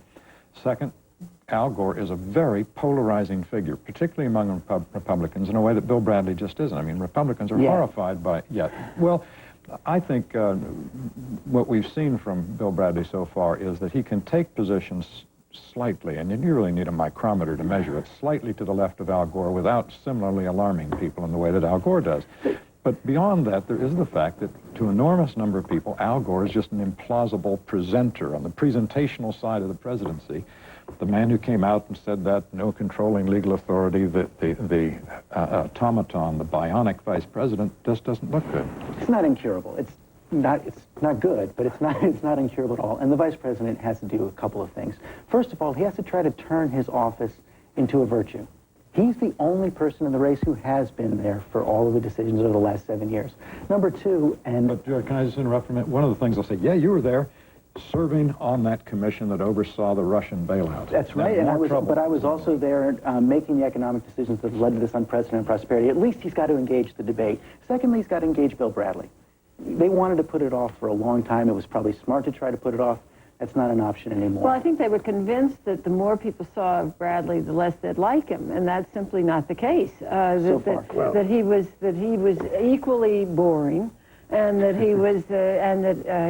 Second, Al Gore is a very polarizing figure, particularly among Republicans, in a way that Bill Bradley just isn't. I mean, Republicans are horrified by... Well, I think what we've seen from Bill Bradley so far is that he can take positions slightly, and you really need a micrometer to measure it, slightly to the left of Al Gore without similarly alarming people in the way that Al Gore does. But beyond that, there is the fact that to an enormous number of people, Al Gore is just an implausible presenter on the presentational side of the presidency. The man who came out and said that no controlling legal authority, the automaton, the bionic vice president, just doesn't look good. It's not incurable. It's not good, but it's not incurable at all. And the vice president has to do a couple of things. First of all, he has to try to turn his office into a virtue. He's the only person in the race who has been there for all of the decisions over the last 7 years. Number two, But, George, can I just interrupt for a minute? One of the things I'll say, yeah, you were there, serving on that commission that oversaw the Russian bailout. That's right, and I was also there making the economic decisions that led to this unprecedented prosperity. At least he's got to engage the debate. Secondly, he's got to engage Bill Bradley. They wanted to put it off for a long time. It was probably smart to try to put it off. That's not an option anymore. Well, I think they were convinced that the more people saw of Bradley, the less they'd like him, and that's simply not the case. That he was equally boring, and that he was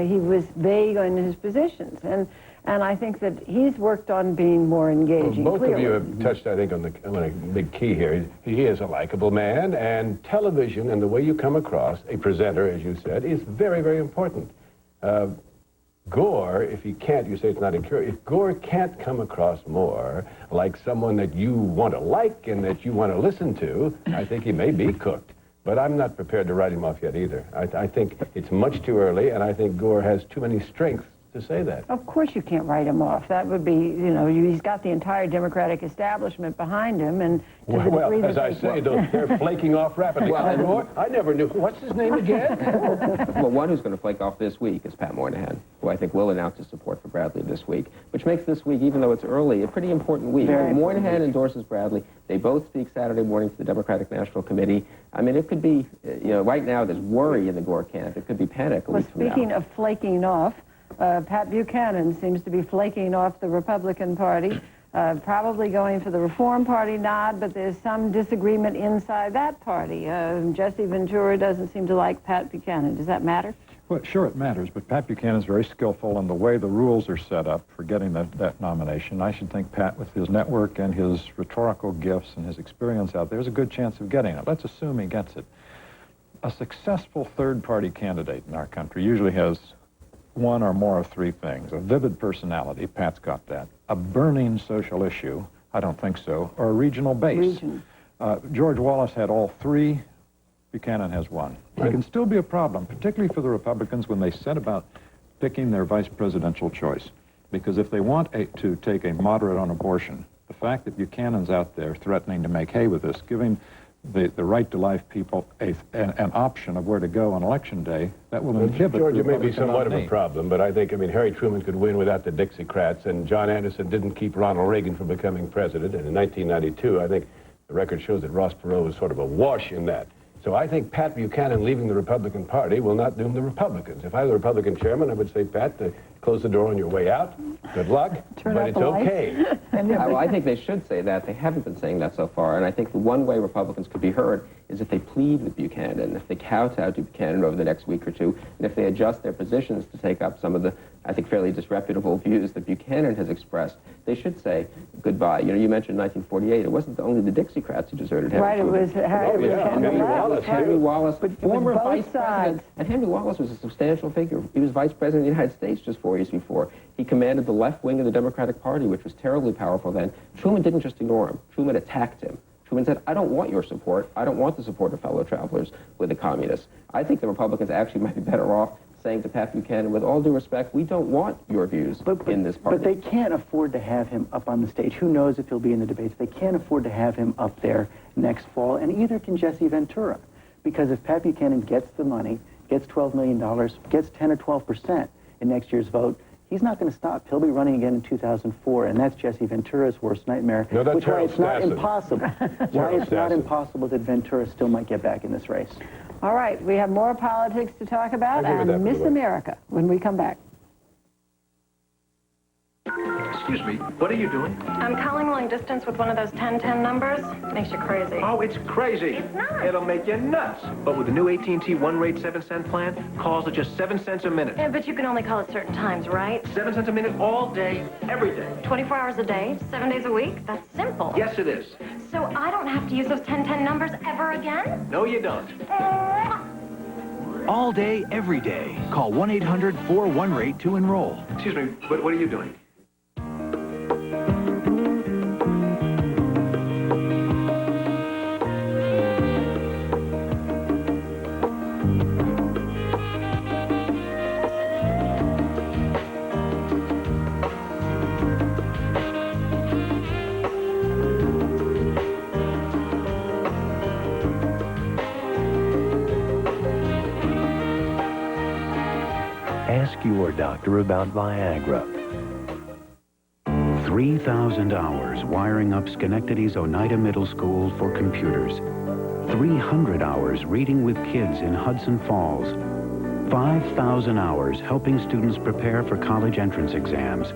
he was vague in his positions, and I think that he's worked on being more engaging. Well, both of you have touched, I think, on a big key here. He is a likable man, and television and the way you come across a presenter, as you said, is very, very important. Gore, if he can't, you say it's not incurable, if Gore can't come across more like someone that you want to like and that you want to listen to, I think he may be cooked. But I'm not prepared to write him off yet either. I think it's much too early, and I think Gore has too many strengths to say that. Of course you can't write him off. That would be, you know, he's got the entire Democratic establishment behind him, and to the degree as I say, they're flaking off rapidly. I never knew. What's his name again? Well, one who's going to flake off this week is Pat Moynihan, who I think will announce his support for Bradley this week, which makes this week, even though it's early, a pretty important week. Moynihan endorses Bradley. They both speak Saturday morning to the Democratic National Committee. I mean, it could be, you know, right now there's worry in the Gore camp. It could be panic a week from now. Speaking of flaking off, Pat Buchanan seems to be flaking off the Republican Party, probably going for the Reform Party nod, but there's some disagreement inside that party. Jesse Ventura doesn't seem to like Pat Buchanan. Does that matter? Well, sure it matters, but Pat Buchanan's very skillful in the way the rules are set up for getting that nomination. I should think Pat, with his network and his rhetorical gifts and his experience out there, there's a good chance of getting it. Let's assume he gets it. A successful third-party candidate in our country usually has one or more of three things. A vivid personality, Pat's got that. A burning social issue, I don't think so, or a regional base. George Wallace had all three. Buchanan has one. It can still be a problem, particularly for the Republicans when they set about picking their vice presidential choice. Because if they want to take a moderate on abortion, the fact that Buchanan's out there threatening to make hay with this, giving the right to life people an option of where to go on Election Day, that will inhibit George, the it may be Republican somewhat of a nominee. problem, but I think, Harry Truman could win without the Dixiecrats, and John Anderson didn't keep Ronald Reagan from becoming president. And in 1992, I think the record shows that Ross Perot was sort of a wash in that. So I think Pat Buchanan leaving the Republican Party will not doom the Republicans. If I were the Republican chairman, I would say, Pat, close the door on your way out. Good luck, Turn but out it's the lights. okay. Well, I think they should say that. They haven't been saying that so far. And I think the one way Republicans could be heard is if they plead with Buchanan, if they kowtow to Buchanan over the next week or two, and if they adjust their positions to take up some of the, I think, fairly disreputable views that Buchanan has expressed. They should say goodbye. You mentioned 1948. It wasn't only the Dixiecrats who deserted Henry Right, it Truman. was Henry Wallace. Henry Wallace, former both vice sides. president. And Henry Wallace was a substantial figure. He was vice president of the United States just 4 years before. He commanded the left wing of the Democratic Party, which was terribly powerful then. Truman didn't just ignore him. Truman attacked him. Truman said, I don't want your support. I don't want the support of fellow travelers with the communists. I think the Republicans actually might be better off saying to Pat Buchanan, with all due respect, we don't want your views in this party. But they can't afford to have him up on the stage. Who knows if he'll be in the debates? They can't afford to have him up there next fall, and either can Jesse Ventura. Because if Pat Buchanan gets the money, gets $12 million, gets 10 or 12% in next year's vote, he's not going to stop. He'll be running again in 2004, and that's Jesse Ventura's worst nightmare. No, that's which why Harold it's not Stassen. impossible. Why it's not impossible that Ventura still might get back in this race. All right, we have more politics to talk about I'll give you that, and by the Miss way. America when we come back. Excuse me, what are you doing? I'm calling long distance with one of those 1010 numbers. Makes you crazy. Oh, it's crazy. It's not. It'll make you nuts. But with the new AT&T One Rate 7-cent plan, calls are just 7 cents a minute. Yeah, but you can only call at certain times, right? 7 cents a minute all day, every day. 24 hours a day, 7 days a week? That's simple. Yes, it is. So I don't have to use those 1010 numbers ever again? No, you don't. All day, every day. Call 1-800-41-RATE to enroll. Excuse me, what are you doing? Ask your doctor about Viagra. 3,000 hours wiring up Schenectady's Oneida Middle School for computers. 300 hours reading with kids in Hudson Falls. 5,000 hours helping students prepare for college entrance exams.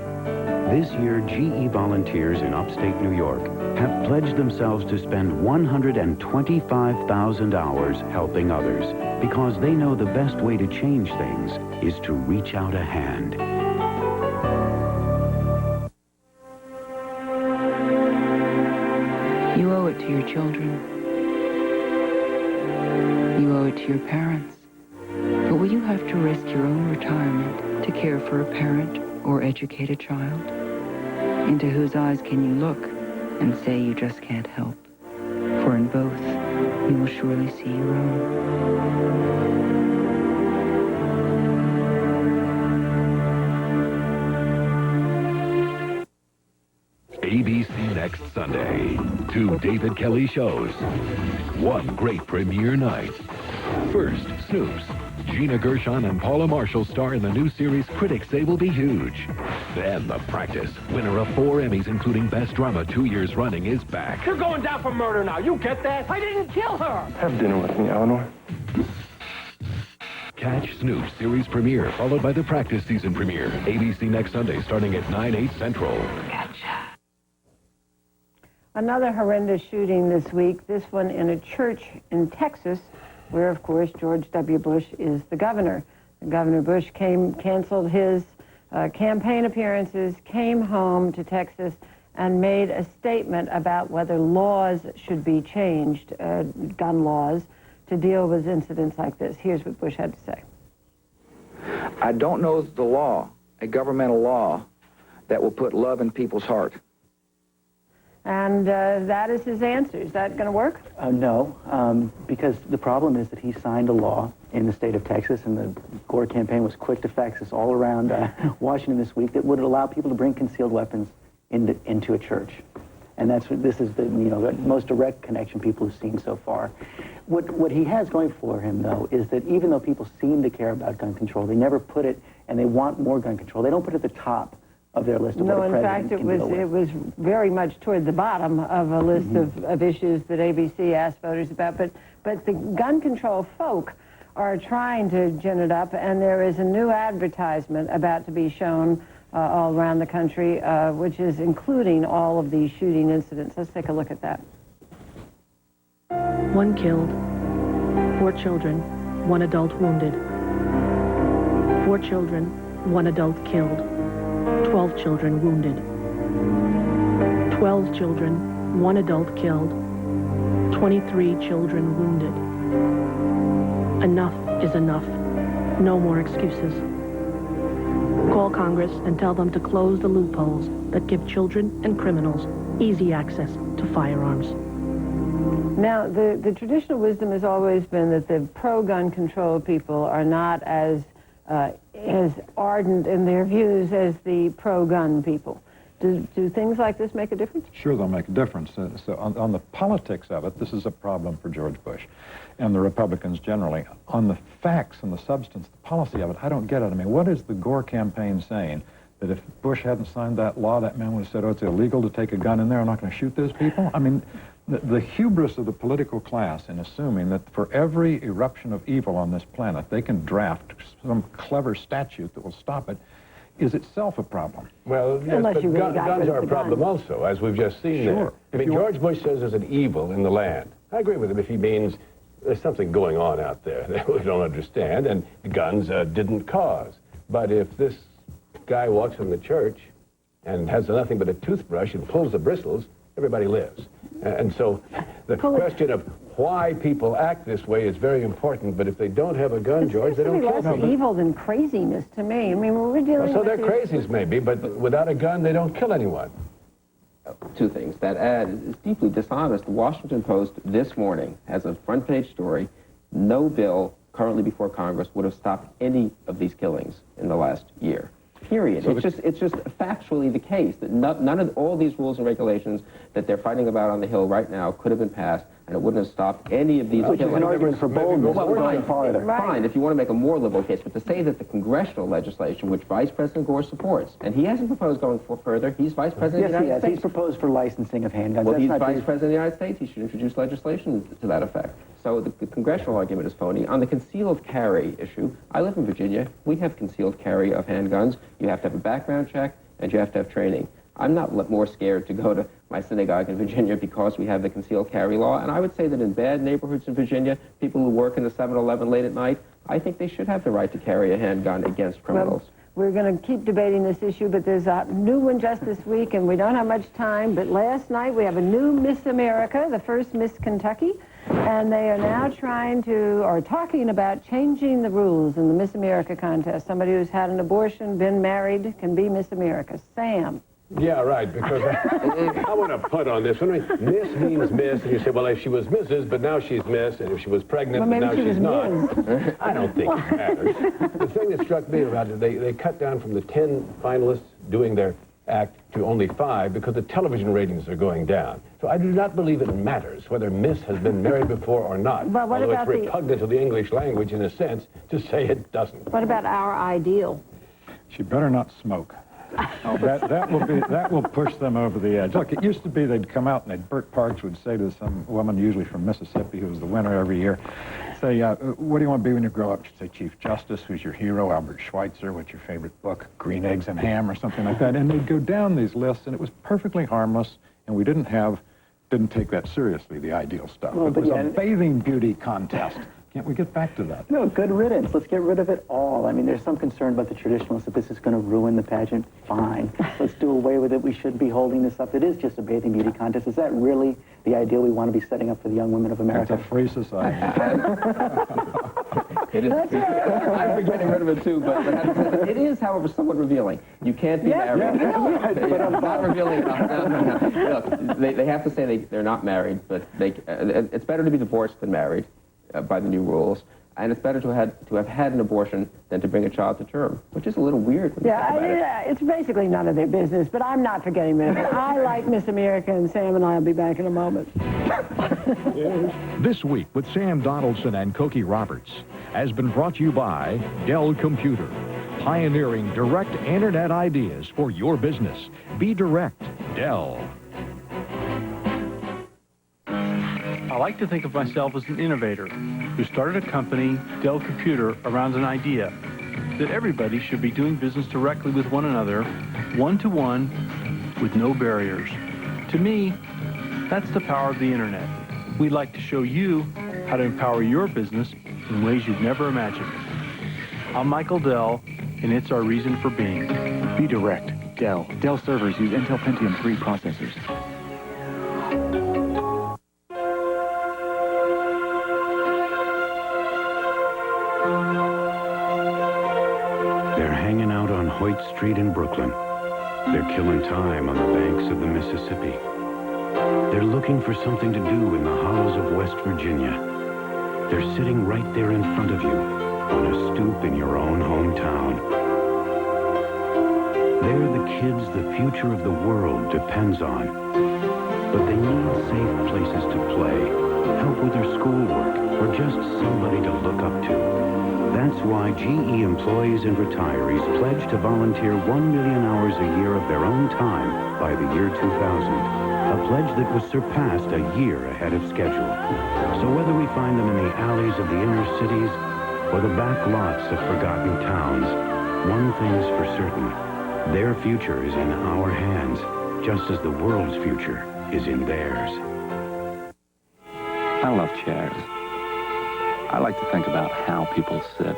This year, GE volunteers in upstate New York have pledged themselves to spend 125,000 hours helping others because they know the best way to change things is to reach out a hand. You owe it to your children. You owe it to your parents. But will you have to risk your own retirement to care for a parent or educate a child? Into whose eyes can you look and say you just can't help? For in both, you will surely see your own. ABC next Sunday. 2 David Kelly shows. 1 great premiere night. First, Snoops. Gina Gershon and Paula Marshall star in the new series critics say will be huge. Then The Practice, winner of 4 Emmys, including Best Drama 2 years running, is back. You're going down for murder now. You get that? I didn't kill her. Have dinner with me, Eleanor. Catch Snoops series premiere, followed by The Practice season premiere. ABC next Sunday, starting at 9/8 Central. Another horrendous shooting this week, this one in a church in Texas, where, of course, George W. Bush is the governor. Governor Bush canceled his campaign appearances, came home to Texas, and made a statement about whether laws should be changed, gun laws, to deal with incidents like this. Here's what Bush had to say. I don't know the law, a governmental law, that will put love in people's heart. And that is his answer. Is that going to work? No, because the problem is that he signed a law in the state of Texas, and the Gore campaign was quick to fax this all around Washington this week, that would allow people to bring concealed weapons into a church. And this is the most direct connection people have seen so far. What he has going for him, though, is that even though people seem to care about gun control, they never put it, and they want more gun control. They don't put it at the top of their list of what a president can deal with. No, in fact, it was very much toward the bottom of a list of issues that ABC asked voters about. But the gun control folk are trying to gin it up, and there is a new advertisement about to be shown all around the country, which is including all of these shooting incidents. Let's take a look at that. 1 killed, 4 children, 1 adult wounded. 4 children, 1 adult killed, 12 children wounded. 12 children, 1 adult killed, 23 children wounded. Enough is enough. No more excuses. Call Congress and tell them to close the loopholes that give children and criminals easy access to firearms. Now, the traditional wisdom has always been that the pro-gun control people are not as ardent in their views as the pro-gun people. Do things like this make a difference? Sure, they'll make a difference. So on the politics of it, this is a problem for George Bush and the Republicans generally. On the facts and the substance, the policy of it, I don't get it. I mean, what is the Gore campaign saying? That if Bush hadn't signed that law, that man would have said, oh, it's illegal to take a gun in there, I'm not going to shoot those people? I mean, the hubris of the political class in assuming that for every eruption of evil on this planet, they can draft some clever statute that will stop it, is itself a problem. Well, yes, but guns are a problem also, as we've just seen there. I mean, George Bush says there's an evil in the land. I agree with him if he means there's something going on out there that we don't understand, and guns didn't cause. But if this guy walks in the church and has nothing but a toothbrush and pulls the bristles, everybody lives. And so the question of why people act this way is very important, but if they don't have a gun, George, they don't kill them. It's less evil than craziness to me. I mean, we're dealing So with they're crazies maybe, but without a gun, they don't kill anyone. Two things. That ad is deeply dishonest. The Washington Post this morning has a front page story. No bill currently before Congress would have stopped any of these killings in the last year. Period. So it's just factually the case that none of all these rules and regulations that they're fighting about on the Hill right now could have been passed, and it wouldn't have stopped any of these killings. Which is an argument for boldness, going farther. Fine, if you want to make a more liberal case, but to say that the congressional legislation, which Vice President Gore supports, and he hasn't proposed going further, he's Vice President of the United States. He's proposed for licensing of handguns. Well, he's Vice President of the United States. He should introduce legislation to that effect. So the congressional argument is phony. On the concealed carry issue, I live in Virginia. We have concealed carry of handguns. You have to have a background check, and you have to have training. I'm not more scared to go to my synagogue in Virginia because we have the concealed carry law. And I would say that in bad neighborhoods in Virginia, people who work in the 7-Eleven late at night, I think they should have the right to carry a handgun against criminals. We're going to keep debating this issue, but there's a new one just this week, and we don't have much time. But last night we have a new Miss America, the first Miss Kentucky, and they are now talking about changing the rules in the Miss America contest. Somebody who's had an abortion, been married, can be Miss America. Sam. Yeah, right, because I want to put on this one. I mean, Miss means Miss, and you say, well, if she was Mrs., but now she's Miss, and if she was pregnant, but now she's not. I don't think it matters. The thing that struck me about it, they cut down from the 10 finalists doing their act to only 5 because the television ratings are going down. So I do not believe it matters whether Miss has been married before or not. But what although about it's repugnant to the English language, in a sense, to say it doesn't. What about our ideal? She better not smoke. That will push them over the edge. Look, it used to be they'd come out and Bert Parks would say to some woman, usually from Mississippi, who was the winner every year, say, what do you want to be when you grow up? She'd say, Chief Justice. Who's your hero? Albert Schweitzer. What's your favorite book? Green Eggs and Ham, or something like that. And they'd go down these lists, and it was perfectly harmless, and we didn't take that seriously, the ideal stuff. Well, it was a bathing beauty contest. Can't we get back to that? No, good riddance. Let's get rid of it all. I mean, there's some concern about the traditionalists that this is going to ruin the pageant. Fine. Let's do away with it. We should be holding this up. It is just a bathing beauty contest. Is that really the ideal we want to be setting up for the young women of America? It's a free society. It is. I've been getting rid of it too, but it is, however, somewhat revealing. You can't be married. But I'm not revealing enough. No. Look, they have to say they're not married, but it's better to be divorced than married. By the new rules. And it's better to have had an abortion than to bring a child to term, which is a little weird when you think about it. It's basically none of their business, but I'm not forgetting that. I like Miss America, and Sam and I will be back in a moment. This Week with Sam Donaldson and Cokie Roberts has been brought to you by Dell Computer, pioneering direct internet ideas for your business. Be direct, Dell. I like to think of myself as an innovator who started a company, Dell Computer, around an idea that everybody should be doing business directly with one another, one-to-one, with no barriers. To me, that's the power of the internet. We'd like to show you how to empower your business in ways you'd never imagined. I'm Michael Dell, and it's our reason for being. Be direct. Dell. Dell servers use Intel Pentium 3 processors. They're hanging out on Hoyt Street in Brooklyn. They're killing time on the banks of the Mississippi. They're looking for something to do in the hollows of West Virginia. They're sitting right there in front of you on a stoop in your own hometown. They're the kids the future of the world depends on. But they need safe places to play, help with their schoolwork, or just somebody to look up to. That's why GE employees and retirees pledge to volunteer 1 million hours a year of their own time by the year 2000. A pledge that was surpassed a year ahead of schedule. So whether we find them in the alleys of the inner cities or the back lots of forgotten towns, one thing's for certain. Their future is in our hands, just as the world's future is in theirs. I love chairs. I like to think about how people sit.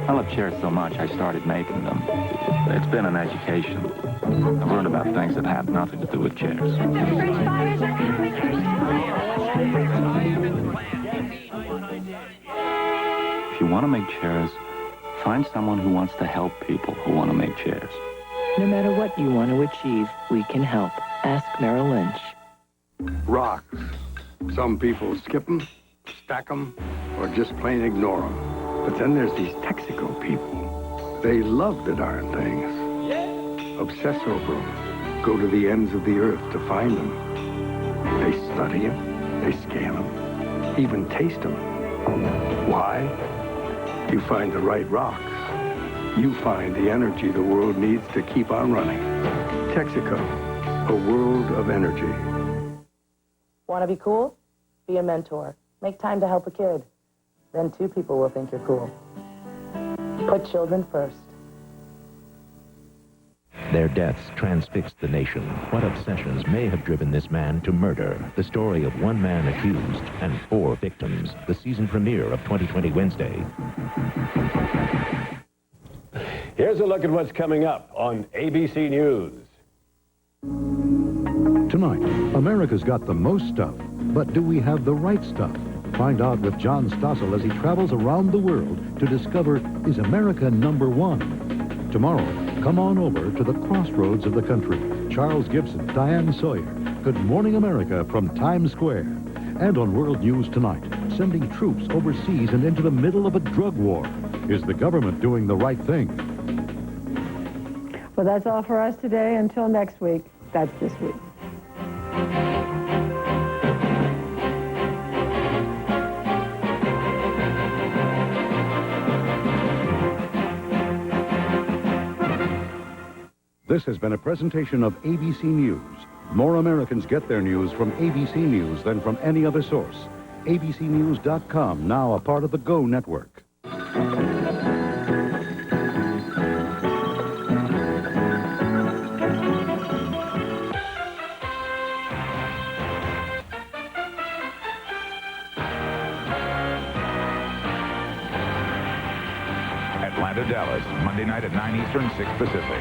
I love chairs so much I started making them. It's been an education. I've learned about things that have nothing to do with chairs. If you want to make chairs, find someone who wants to help people who want to make chairs. No matter what you want to achieve, we can help. Ask Merrill Lynch. Rocks. Some people skip them, stack them, or just plain ignore them. But then there's these Texaco people. They love the darn things. Obsess over them. Go to the ends of the earth to find them. They study them. They scan them. Even taste them. Why? You find the right rocks. You find the energy the world needs to keep on running. Texaco, a world of energy. Want to be cool? Be a mentor. Make time to help a kid. Then 2 people will think you're cool. Put children first. Their deaths transfixed the nation. What obsessions may have driven this man to murder? The story of 1 man accused and 4 victims. The season premiere of 2020 Wednesday. Here's a look at what's coming up on ABC News. Tonight, America's got the most stuff, but do we have the right stuff? Find out with John Stossel as he travels around the world to discover, is America #1? Tomorrow, come on over to the crossroads of the country. Charles Gibson, Diane Sawyer. Good Morning America from Times Square. And on World News Tonight, sending troops overseas and into the middle of a drug war. Is the government doing the right thing? Well, that's all for us today. Until next week, that's This Week. This has been a presentation of ABC News. More Americans get their news from ABC News than from any other source. ABCnews.com, now a part of the Go Network. Atlanta, Dallas, Monday night at 9 Eastern, 6 Pacific.